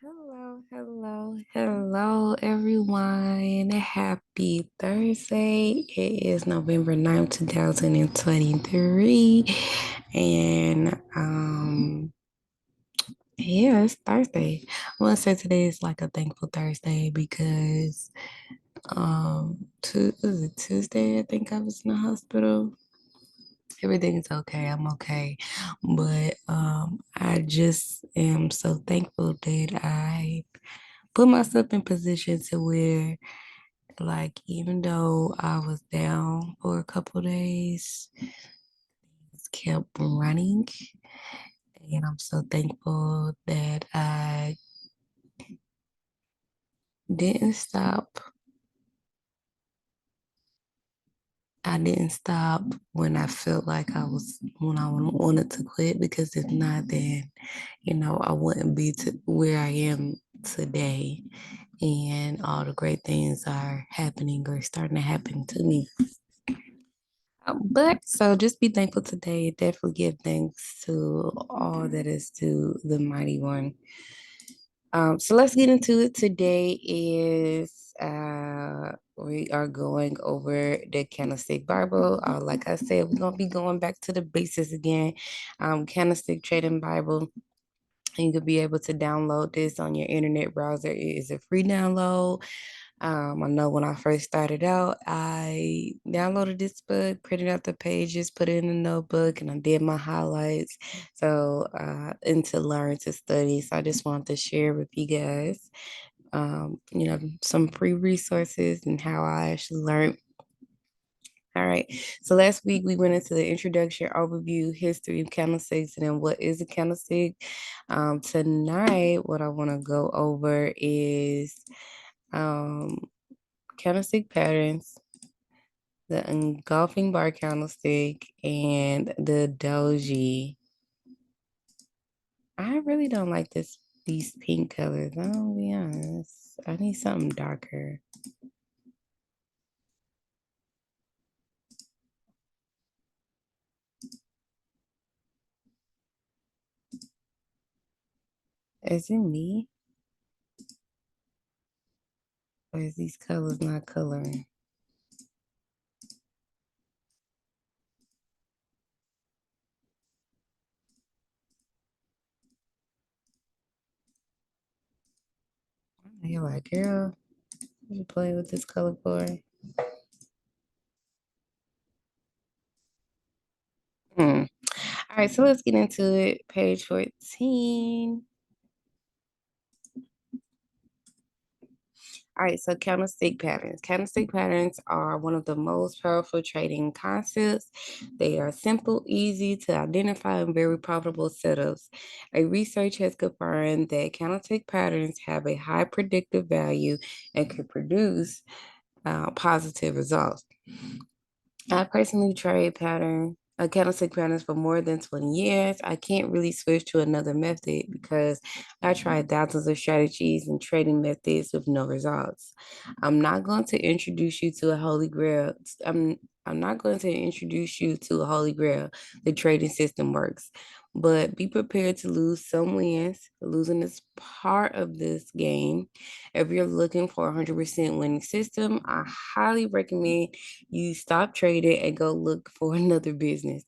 Hello, everyone. Happy Thursday. It is November 9th, 2023. And yeah, it's Thursday. I want to say today is like a thankful Thursday because was it Tuesday? I think I was in the hospital. Everything's okay. I'm okay. But I just am so thankful that I put myself in position to where, like, even though I was down for a couple days, it's kept running. And I'm so thankful that didn't stop. I didn't stop when I felt like when I wanted to quit, because if not, then, I wouldn't be to where I am today. And all the great things are happening or starting to happen to me. But so just be thankful today. Definitely give thanks to all that is to the mighty one. So let's get into it. Today is we are going over the candlestick Bible. Like I said, we're gonna be going back to the basics again. Candlestick trading Bible. And you could be able to download this on your internet browser. It is a free download. I know when I first started out, I downloaded this book, printed out the pages, put it in a notebook, and I did my highlights. So, and to learn to study. So I just wanted to share with you guys, some free resources and how I actually learned. All right. So last week we went into the introduction, overview, history of candlesticks, and then what is a candlestick. Tonight, what I want to go over is um, candlestick patterns, the engulfing bar candlestick, and the doji. I really don't like these pink colors. I'll be honest. I need something darker. Is it me? Or is these colors not coloring? You're like, girl, what you play with this color for? Hmm. All right, so let's get into it. Page 14. All right, so candlestick patterns. Candlestick patterns are one of the most powerful trading concepts. They are simple, easy to identify, and very profitable setups. A research has confirmed that candlestick patterns have a high predictive value and can produce positive results. I personally trade candlestick patterns for more than 20 years. I can't really switch to another method because I tried thousands of strategies and trading methods with no results. I'm not going to introduce you to a holy grail. I'm not going to introduce you to a holy grail. The trading system works. But be prepared to lose some wins. Losing is part of this game. If you're looking for a 100% winning system, I highly recommend you stop trading and go look for another business.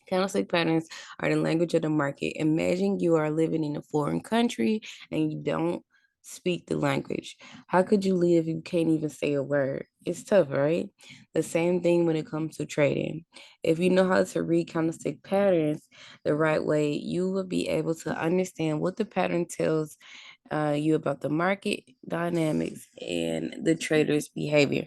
Candlestick patterns are the language of the market. Imagine you are living in a foreign country and you don't speak the language. How could you live if you can't even say a word? It's tough, right? The same thing when it comes to trading. If you know how to read candlestick patterns the right way, you will be able to understand what the pattern tells you about the market dynamics and the trader's behavior.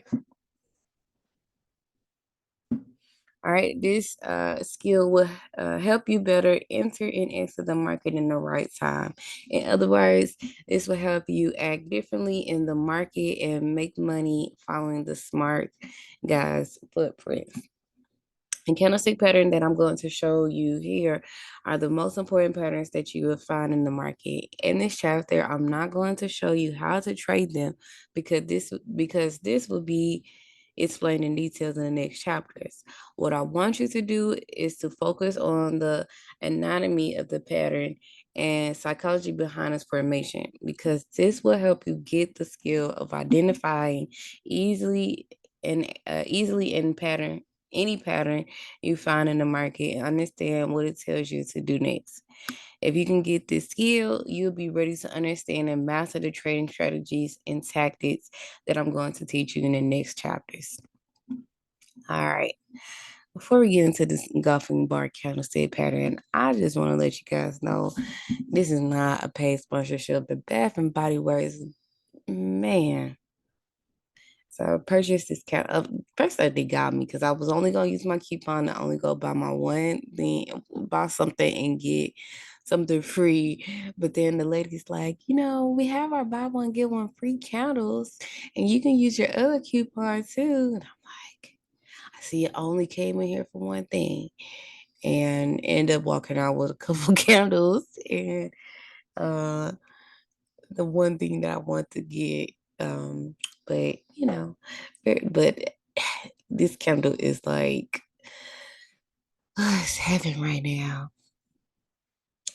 All right, this skill will help you better enter and exit the market in the right time. In other words, this will help you act differently in the market and make money following the smart guy's footprint. And candlestick pattern that I'm going to show you here are the most important patterns that you will find in the market. In this chapter, I'm not going to show you how to trade them because this will be explained in details in the next chapters. What I want you to do is to focus on the anatomy of the pattern and psychology behind its formation, because this will help you get the skill of identifying easily easily in pattern any pattern you find in the market and understand what it tells you to do next. If you can get this skill, you'll be ready to understand and master the trading strategies and tactics that I'm going to teach you in the next chapters. All right. Before we get into this engulfing bar candlestick pattern, I just want to let you guys know this is not a paid sponsorship. The Bath and Body Works, man. So I purchased this count. First, they got me because I was only gonna use my coupon to only go buy my one thing, buy something and get something free. But then the lady's like, we have our buy one get one free candles, and you can use your other coupon too. And I'm like, I see it only came in here for one thing, and end up walking out with a couple candles and uh the one thing that I want to get. But but this candle is like it's heaven right now.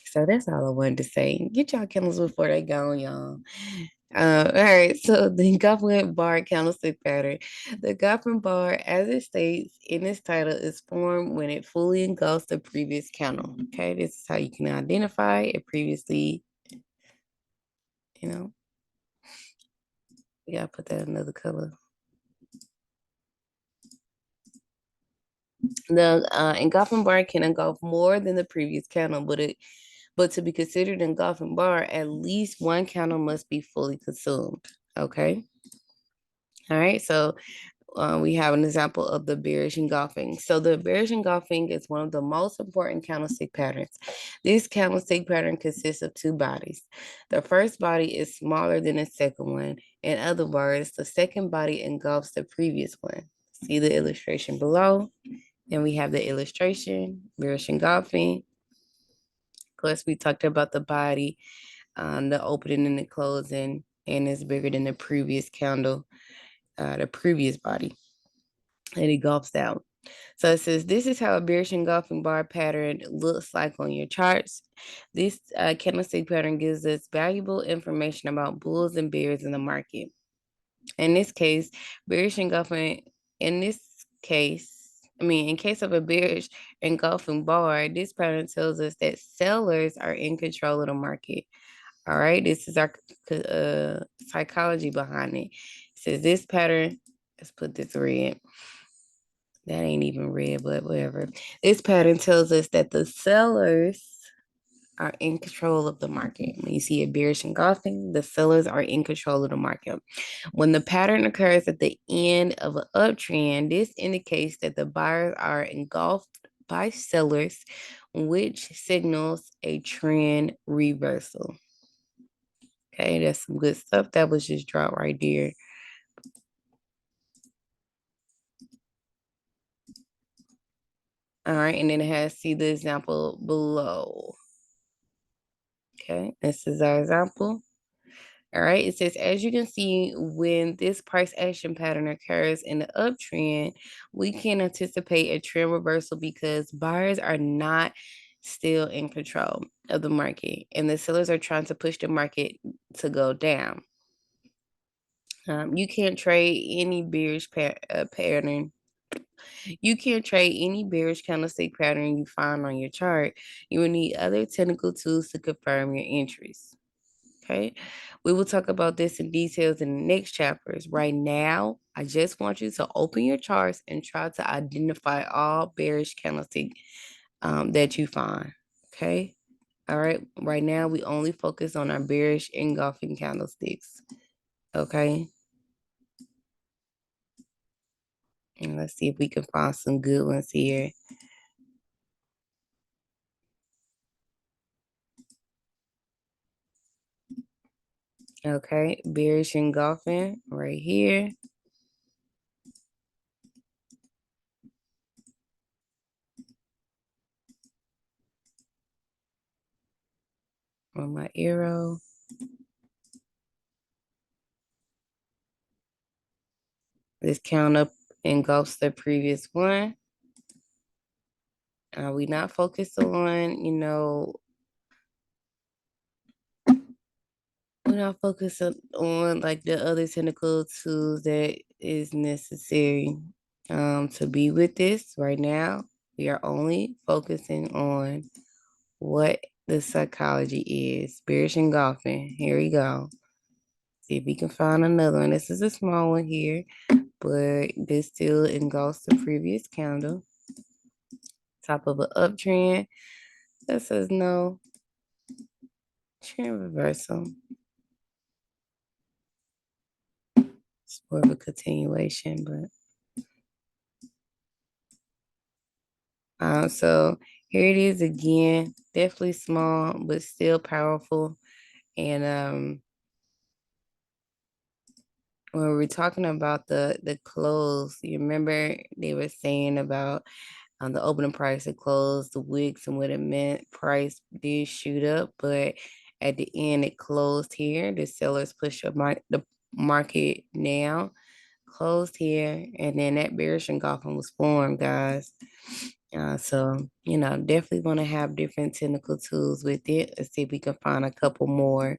So that's all I wanted to say. Get y'all candles before they go, y'all. All right, so the engulfing bar candlestick pattern. The engulfing bar, as it states in its title, is formed when it fully engulfs the previous candle. Okay, this is how you can identify it previously. You know, we gotta put that another color. The engulfing bar can engulf more than the previous candle, but to be considered engulfing bar, at least one candle must be fully consumed. Okay. All right. So we have an example of the bearish engulfing. So the bearish engulfing is one of the most important candlestick patterns. This candlestick pattern consists of two bodies. The first body is smaller than the second one. In other words, the second body engulfs the previous one. See the illustration below. Then we have the illustration, bearish engulfing. Of course, we talked about the body, the opening and the closing, and it's bigger than the previous candle, the previous body. And it engulfs out. So it says, this is how a bearish engulfing bar pattern looks like on your charts. This candlestick pattern gives us valuable information about bulls and bears in the market. In this case, bearish engulfing, in this case, in case of a bearish engulfing bar, this pattern tells us that sellers are in control of the market. All right, this is our psychology behind it. It says this pattern, let's put this red. That ain't even red, but whatever. This pattern tells us that the sellers are in control of the market. When you see a bearish engulfing, the sellers are in control of the market. When the pattern occurs at the end of an uptrend, this indicates that the buyers are engulfed by sellers, which signals a trend reversal. Okay, that's some good stuff. That was just dropped right there. All right, and then it has, see the example below. Okay, this is our example. All right, it says, as you can see, when this price action pattern occurs in the uptrend, we can anticipate a trend reversal because buyers are not still in control of the market and the sellers are trying to push the market to go down. You can't trade any bearish pattern. You can't trade any bearish candlestick pattern you find on your chart. You will need other technical tools to confirm your entries. Okay, we will talk about this in details in the next chapters. Right now, I just want you to open your charts and try to identify all bearish candlestick that you find. Okay, all right. Right now, we only focus on our bearish engulfing candlesticks. Okay, and let's see if we can find some good ones here. Okay, bearish engulfing right here. On my arrow. This count up engulfs the previous one. We not focused on, we're not focusing on like the other technical tools that is necessary to be with this right now. We are only focusing on what the psychology is. Bearish engulfing. Here we go. See if we can find another one. This is a small one here, but this still engulfs the previous candle. Top of an uptrend. That says no. Trend reversal. It's more of a continuation, but so here it is again. Definitely small, but still powerful. And when we're talking about the close, you remember they were saying about on the opening price, it closed the wicks and what it meant. Price did shoot up, but at the end it closed here. The sellers pushed up the market down, closed here, and then that bearish engulfing was formed, guys. So definitely want to have different technical tools with it. Let's see if we can find a couple more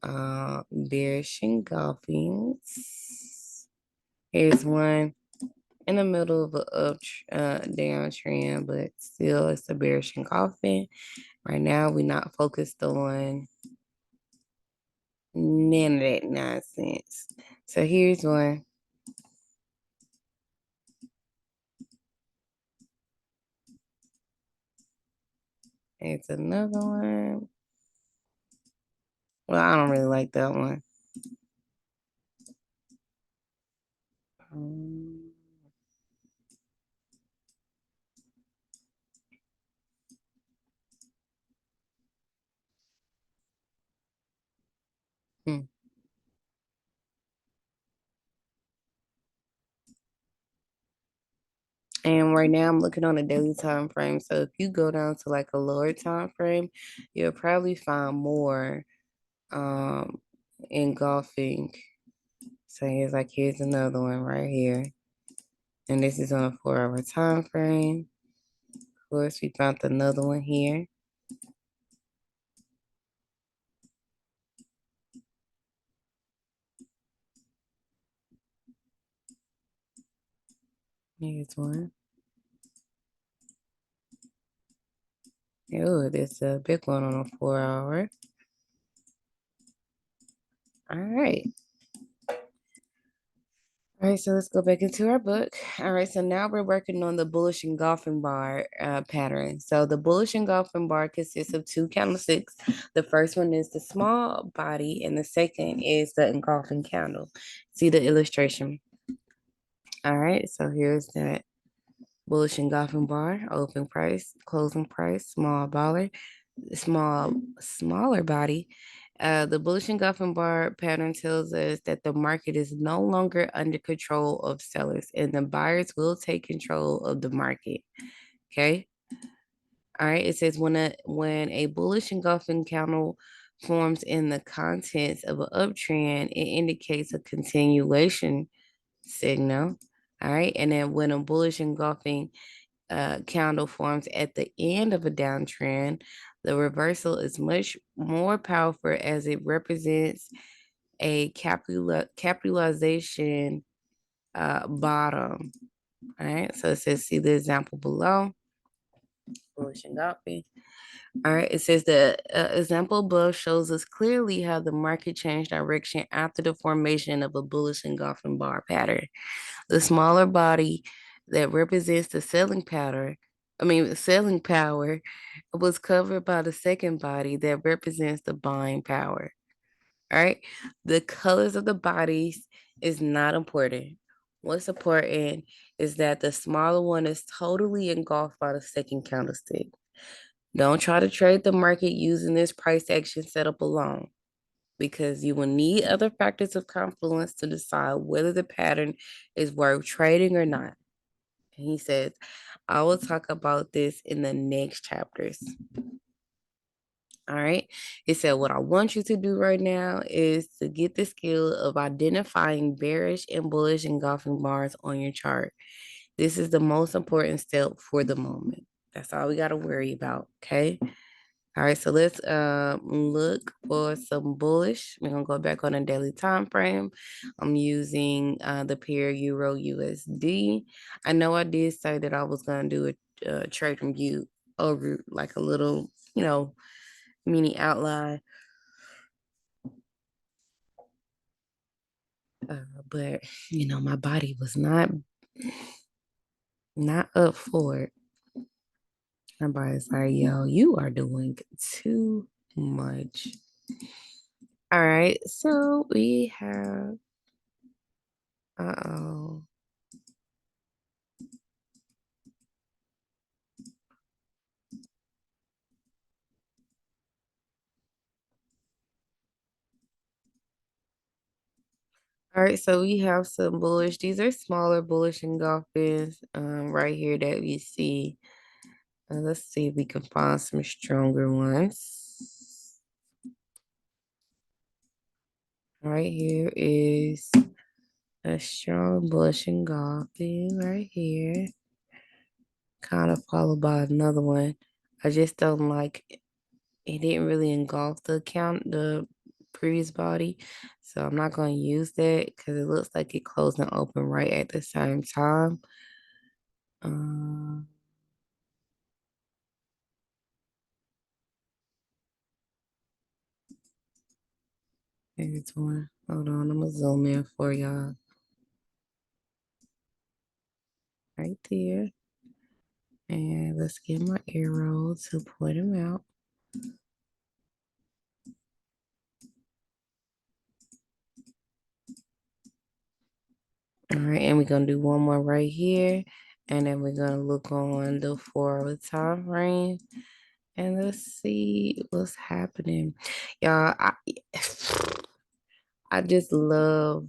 bearish engulfings. Here's one in the middle of a downtrend, but still it's a bearish engulfing. Right now, we're not focused on none of that nonsense. So here's one. It's another one. Well, I don't really like that one. Um, hmm. And right now I'm looking on a daily time frame. So if you go down to like a lower time frame, you'll probably find more um engulfing. So here's another one right here. And this is on a 4 hour time frame. Of course, we found another one here. Here's one. Oh, there's a big one on a 4 hour. All right. All right, so let's go back into our book. All right, so now we're working on the bullish engulfing bar pattern. So the bullish engulfing bar consists of two candlesticks. The first one is the small body, and the second is the engulfing candle. See the illustration. All right, so here's that bullish engulfing bar, open price, closing price, smaller body. The bullish engulfing bar pattern tells us that the market is no longer under control of sellers and the buyers will take control of the market. Okay. All right. It says when a bullish engulfing candle forms in the contents of an uptrend, it indicates a continuation signal. All right. And then when a bullish engulfing candle forms at the end of a downtrend, the reversal is much more powerful as it represents a capitalization bottom. All right, so it says, see the example below. Bullish engulfing. All right, it says the example above shows us clearly how the market changed direction after the formation of a bullish engulfing bar pattern. The smaller body that represents the selling power was covered by the second body that represents the buying power. All right. The colors of the bodies is not important. What's important is that the smaller one is totally engulfed by the second candlestick. Don't try to trade the market using this price action setup alone because you will need other factors of confluence to decide whether the pattern is worth trading or not. And he says, I will talk about this in the next chapters. All right. He said, what I want you to do right now is to get the skill of identifying bearish and bullish engulfing bars on your chart. This is the most important step for the moment. That's all we got to worry about. Okay. All right, so let's look for some bullish. We're gonna go back on a daily time frame. I'm using the pair Euro USD. I know I did say that I was gonna do a trading view over like a little, mini outline, but my body was not up for it. My body's like, yo, you are doing too much. All right, so we have, uh-oh. All right, so we have some bullish. These are smaller bullish engulfings right here that we see. Let's see if we can find some stronger ones. Right here is a strong bullish engulfing right here, kind of followed by another one. I just don't like it didn't really engulf the previous body. So I'm not going to use that because it looks like it closed and open right at the same time. Um, Here's one. Hold on, I'm gonna zoom in for y'all. Right there. And let's get my arrow to point them out. All right, and we're gonna do one more right here. And then we're gonna look on the 4 time frame. And let's see what's happening. Y'all, I just love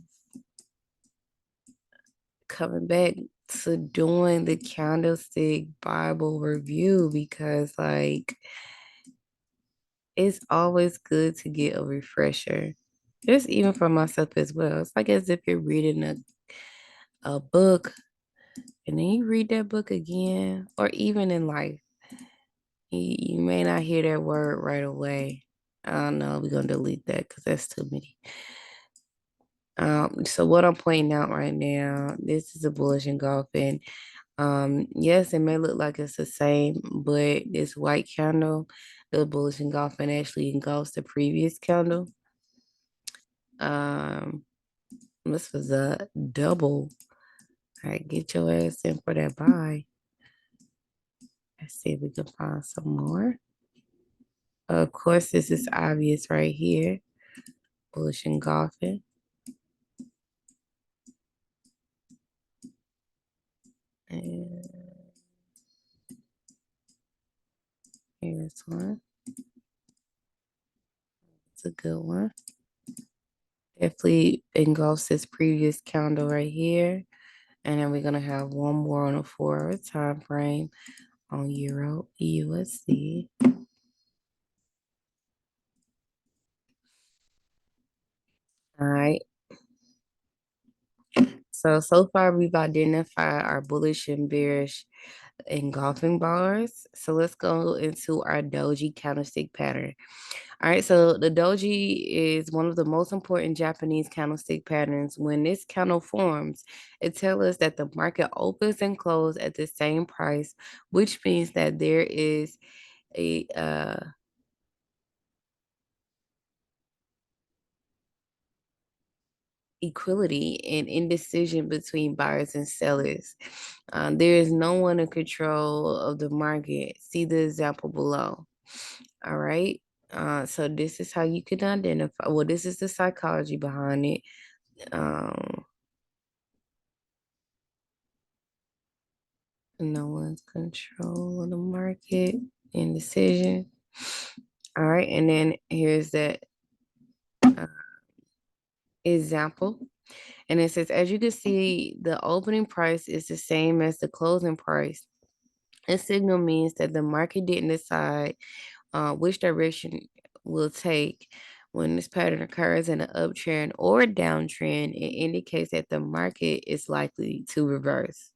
coming back to doing the candlestick Bible review because like it's always good to get a refresher. Just even for myself as well. It's like as if you're reading a book and then you read that book again, or even in life, you may not hear that word right away. I don't know. We're gonna delete that because that's too many. So what I'm pointing out right now, this is a bullish engulfing. Yes, it may look like it's the same, but this white candle, the bullish engulfing actually engulfs the previous candle. Um, this was a double. All right, get your ass in for that buy. Let's see if we can find some more. Of course, this is obvious right here. Bullish engulfing. And here's one. It's a good one. Definitely engulfs this previous candle right here. And then we're gonna have one more on a 4 time frame on Euro USD. All right. So far we've identified our bullish and bearish engulfing bars. So let's go into our doji candlestick pattern. All right, so the doji is one of the most important Japanese candlestick patterns. When this candle forms, it tells us that the market opens and closes at the same price, which means that there is a equality and indecision between buyers and sellers. There is no one in control of the market. See the example below. All right. So this is how you can identify. Well, this is the psychology behind it. Um, no one's control of the market, indecision. All right, and then here's that uh, example. And it says, as you can see, the opening price is the same as the closing price. A signal means that the market didn't decide which direction will take. When this pattern occurs in an uptrend or a downtrend, it indicates that the market is likely to reverse.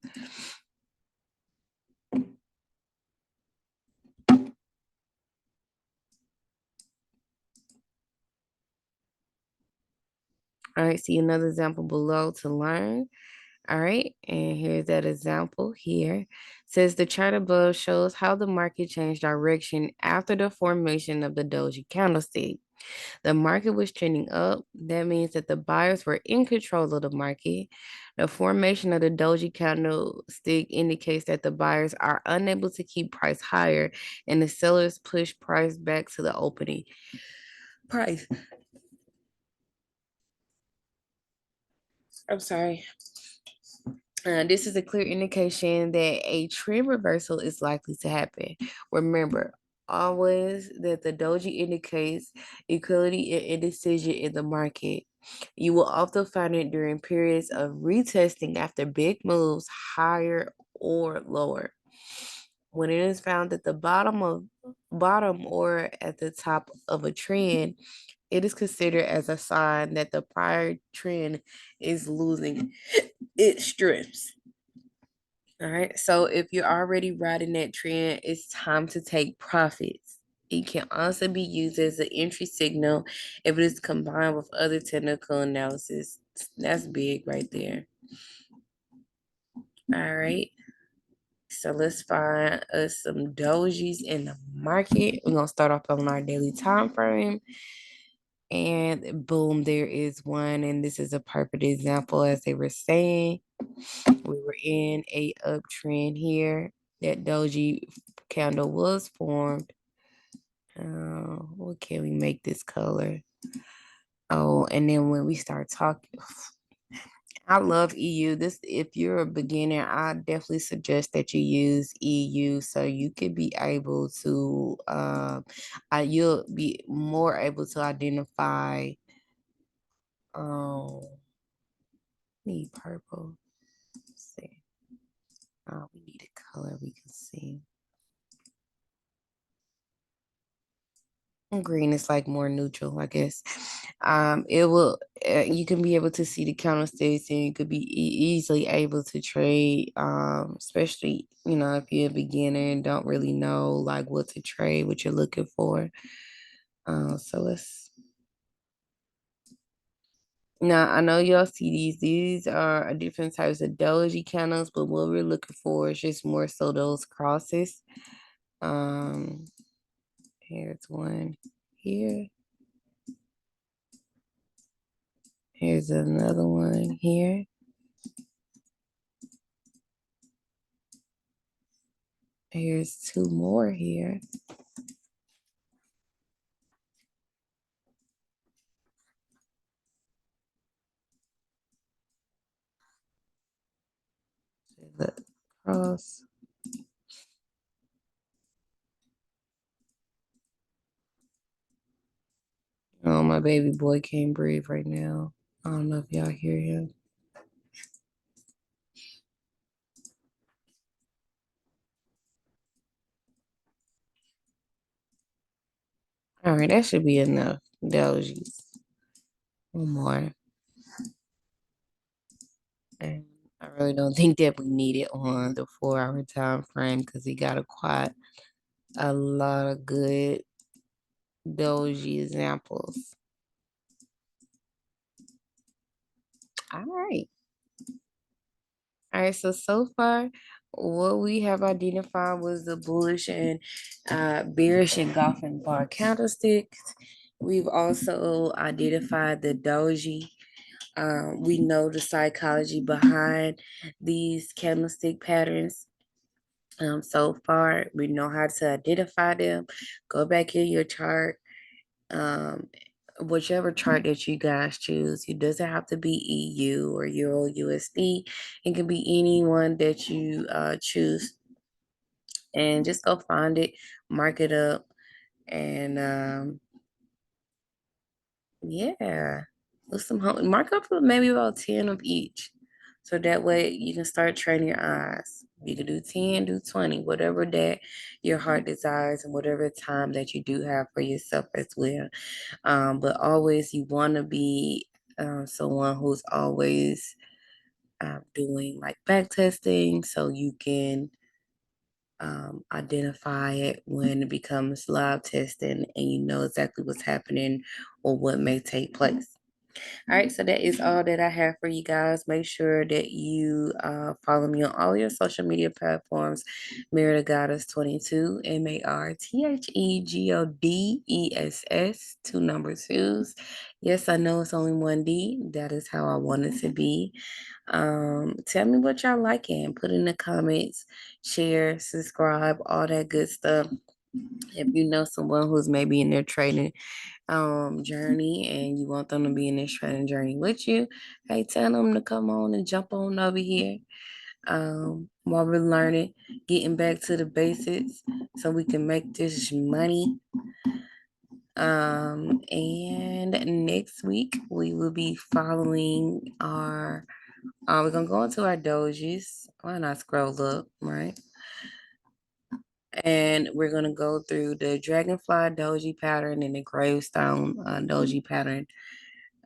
All right, see another example below to learn. All right, and here's that example here. Says the chart above shows how the market changed direction after the formation of the doji candlestick. The market was trending up. That means that the buyers were in control of the market. The formation of the doji candlestick indicates that the buyers are unable to keep price higher and the sellers push price back to the opening price. I'm sorry. This is a clear indication that a trend reversal is likely to happen. Remember, always that the doji indicates equality and indecision in the market. You will often find it during periods of retesting after big moves higher or lower. When it is found at the bottom or at the top of a trend, it is considered as a sign that the prior trend is losing its strength. All right. So if you're already riding that trend, it's time to take profits. It can also be used as an entry signal if it is combined with other technical analysis. That's big right there. All right. So let's find us some dojis in the market. We're gonna start off on our daily time frame. And boom, there is one. And this is a perfect example, as they were saying. We were in a uptrend here. That doji candle was formed. What can we make this color? Oh, and then when we start talking, I love EU. This, if you're a beginner, I definitely suggest that you use EU so you could be able to, you'll be more able to identify. Um, need purple. Let's see. We need a color we can see. Green is like more neutral, I guess. It will, you can be able to see the candlesticks and you could be easily able to trade, especially, if you're a beginner and don't really know like what to trade, what you're looking for. So let's, now I know y'all see these. These are different types of doji candles, but what we're looking for is just more so those crosses. Um, Here's one here. Here's another one here. Here's two more here. The cross. Oh, my baby boy can't breathe right now. I don't know if y'all hear him. All right, that should be enough. Dojis. One more. And I really don't think that we need it on the 4 hour time frame because he got quite a lot of good doji examples. All right. All right, so far, what we have identified was the bullish and bearish engulfing bar candlesticks. We've also identified the doji. We know the psychology behind these candlestick patterns. So far, we know how to identify them. Go back in your chart. Um, Whichever chart that you guys choose, it doesn't have to be EU or Euro USD. It can be anyone that you choose, and just go find it, mark it up, and yeah, with some mark up maybe about 10 of each, so that way you can start training your eyes. You can do 10, do 20, whatever that your heart desires, and whatever time that you do have for yourself as well. But always you want to be someone who's always doing like back testing so you can identify it when it becomes live testing and you know exactly what's happening or what may take place. All right, so that is all that I have for you guys. Make sure that you follow me on all your social media platforms. Mary Goddess 22, MARTHEGODESS, two number twos. Yes, I know it's only one D. That is how I want it to be. Tell me what y'all liking. Put in the comments, share, subscribe, all that good stuff. If you know someone who's maybe in their trading journey and you want them to be in this trading journey with you, hey, tell them to come on and jump on over here. While we're learning, getting back to the basics so we can make this money. And next week we will be following our we're gonna go into our dojis. Why not scroll up, right? And we're going to go through the dragonfly doji pattern and the gravestone doji pattern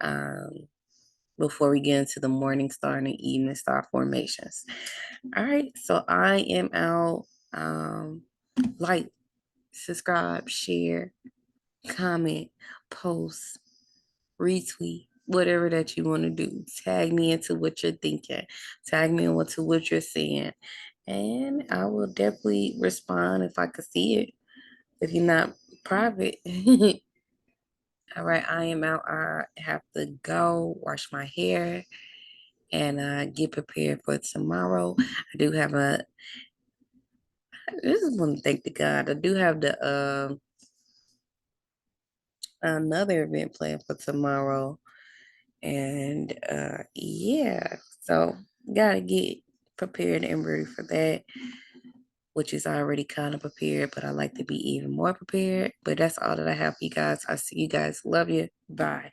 um, before we get into the morning star and the evening star formations. All right, so I am out. Like, subscribe, share, comment, post, retweet, whatever that you want to do. Tag me into what you're thinking. Tag me into what you're saying. And I will definitely respond if I could see it. If you're not private. All right, I am out. I have to go wash my hair and get prepared for tomorrow. I do have this is one thank to God. I do have another event planned for tomorrow. And yeah, so gotta get prepared and ready for that, which is already kind of prepared, but I like to be even more prepared. But that's all that I have for you guys. I see you guys. Love you. Bye.